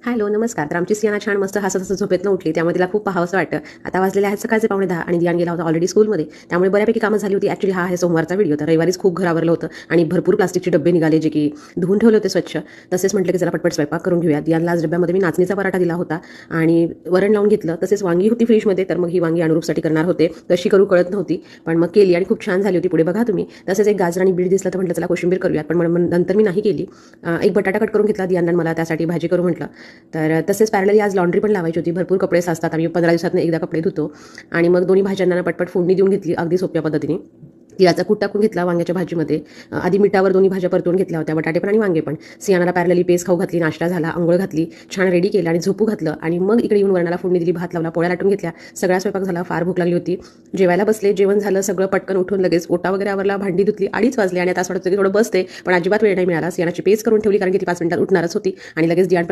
Hello, नमस्कार. तर आमची सियाना छान मस्त हसत-हसत झोपेतनं उठली. त्यामुळे तिला खूप पाहावंसं वाटतं. आता वाजलेले आहेत सकाळचे 9:45 आणि दियान गेला होता ऑलरेडी स्कूलमध्ये. त्यामुळे बऱ्यापैकी कामं झाली होती. ॲक्चुअली हा आहे सोमवारचा व्हिडिओ. तर रविवारीच खूप घर आवरलं होतं आणि भरपूर प्लास्टिकचे डब्बे निघाले, जे की धुवून ठेवले होते स्वच्छ. तसेच म्हटलं की चला पटपट स्वयंपाक करून घेऊया. दियानला आज डब्यामध्ये मी नाचणीचा पराठा दिला होता आणि वरण लावून घेतलं. तसेच वांगी होती फ्रीजमध्ये, तर मग ही वांगी अनुरूपसाठी करणार होते. कशी करू कळत नव्हती, पण मग केली आणि खूप छान झाली होती. पुढे बघा तुम्ही. तसेच एक गाजर आणि बीट दिसलं, तर म्हटलं चला कोशिंबीर करूयात, पण नंतर मी नाही केली. एक बटाटा कट करून घेतला दियानला, मला त्यासाठी भाजी करू म्हटलं. तर तसेच पॅरलली आज लॉन्ड्री पण लावायची होती. भरपूर कपडे साचतात. आम्ही 15 दिवसातून एकदा कपडे धुतो आणि मग दोन्ही भाज्यांना पटपट फोडणी देऊन घेतली अगदी सोप्या पद्धतीने. तिळाचा कूट टाकून घेतला वांग्याच्या भाजीमध्ये. आधी मिठावर दोन्ही भाज्या परतून घेतल्या होत्या, बटाटे पण आणि वांगे पण. सियानाला पॅरलली पेस्ट खाऊ घातली, नाश्ता झाला, अंघोळ घातली, छान रेडी केलं आणि झोपू घातलं आणि मग इकडे येऊन वरणाला फोडणी दिली, भात लावला, पोळ्या लाटून घेतल्या. सगळा स्वयंपाक झाला. फार भूक लागली होती. जेवायला बसले, जेवण झालं सगळं. पटकन उठून लगेच ओटा वगैरे आवरला, भांडी धुतली. 2:30 वाजले आणि आता असं वाटतं की थोडं बसते, पण अजिबात वेळ नाही मिळाला. सियानाची पेस्ट करून ठेवली, कारण की ती 5 मिनिटात उठणारच होती आणि लगेच दियान